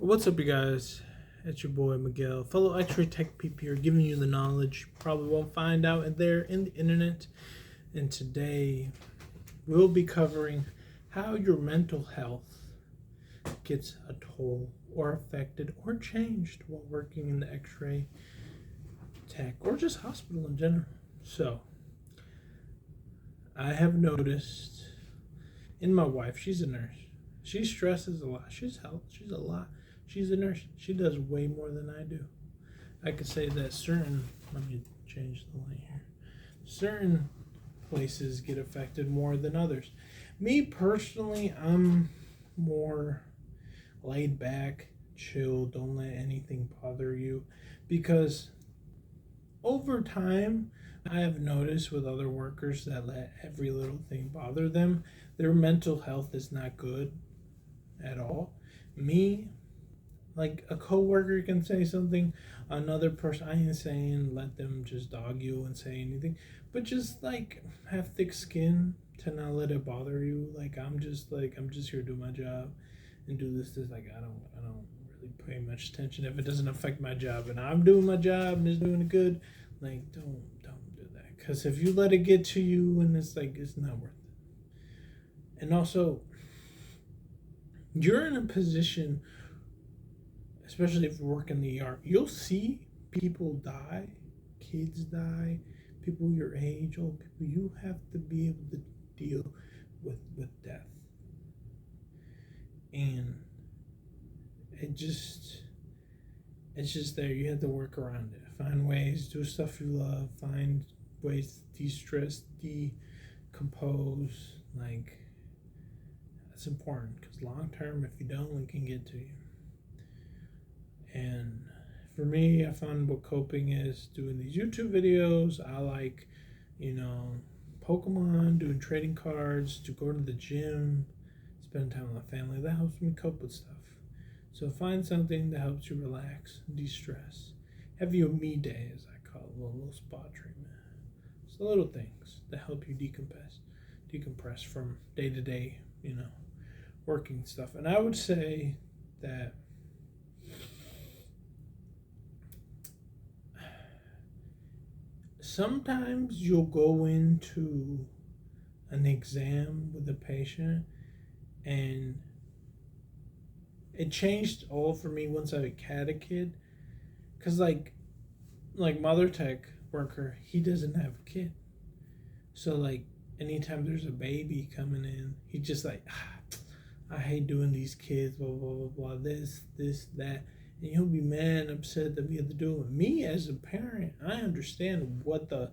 What's up, you guys? It's your boy Miguel, fellow xray tech peep here, giving you the knowledge you probably won't find out there in the internet. And today we'll be covering how your mental health gets a toll or affected or changed while working in the x-ray tech or just hospital in general. So I have noticed in my wife, she's a nurse. She stresses a lot. She's a lot. She's a nurse. She does way more than I do. I could say that let me change the light here. Certain places get affected more than others. Me personally, I'm more laid back, chill, don't let anything bother you. Because over time, I have noticed with other workers that let every little thing bother them, their mental health is not good at all. Me, like a coworker can say something, another person, I ain't saying let them just dog you and say anything, but just like have thick skin to not let it bother you. I'm just here to do my job and do this. Like I don't really pay much attention if it doesn't affect my job and I'm doing my job and it's doing it good. Like don't do that, because if you let it get to you and it's not worth it. And also, you're in a position, especially if you work in the ER, you'll see people die, kids die, people your age, old people. You have to be able to deal with death. And it's just there. You have to work around it. Find ways, do stuff you love, find ways to de-stress, decompose. That's important, because long term, if you don't, it can get to you. And for me, I found what coping is doing these YouTube videos. I like, Pokemon, doing trading cards, to go to the gym, spend time with my family. That helps me cope with stuff. So find something that helps you relax, de-stress. Have your me day, as I call it, a little spa treatment. It's the little things that help you decompress from day to day, working stuff. And I would say that sometimes you'll go into an exam with a patient, and it changed all for me once I had a kid. Because mother tech worker, he doesn't have a kid. So anytime there's a baby coming in, he just I hate doing these kids, blah blah blah blah, this that, and he'll be mad and upset that we have to do it. Me as a parent, I understand what the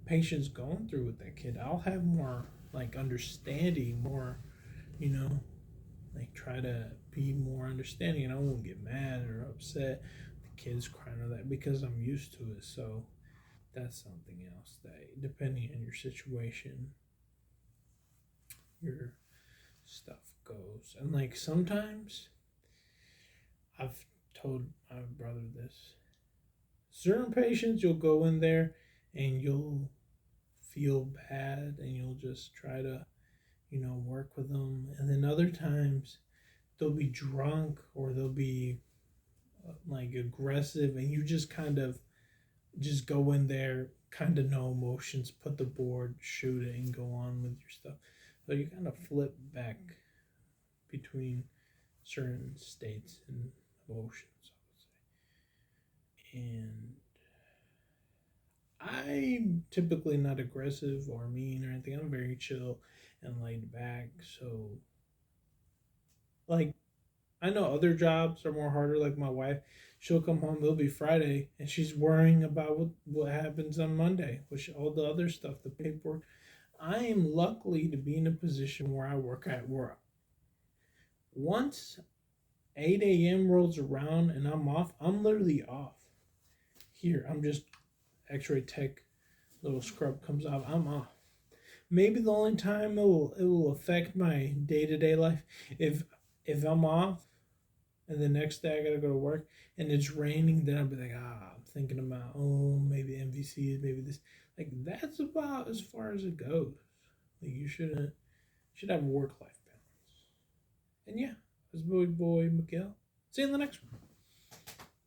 patient's going through with that kid. I'll have more understanding, more, try to be more understanding, and I won't get mad or upset. The kid's crying or that, because I'm used to it. So that's something else that, depending on your situation, your stuff goes. And sometimes I've told my brother this. Certain patients, you'll go in there and you'll feel bad and you'll just try to, work with them. And then other times they'll be drunk or they'll be aggressive, and you just kind of just go in there, kind of no emotions, put the board, shoot it, and go on with your stuff. So you kind of flip back between certain states and emotions, I would say. And I'm typically not aggressive or mean or anything. I'm very chill and laid back. So, I know other jobs are more harder. Like my wife, she'll come home, it'll be Friday, and she's worrying about what happens on Monday, which all the other stuff, the paperwork. I am lucky to be in a position where I work at work. Once 8 a.m. rolls around and I'm off, I'm literally off. Here, I'm just x-ray tech, little scrub comes off, I'm off. Maybe the only time it will affect my day-to-day life, if I'm off and the next day I gotta go to work and it's raining, then I'll be I'm thinking about, maybe MVCs, maybe this. That's about as far as it goes. You should have a work-life balance. And yeah, that's boy Miguel. See you in the next one.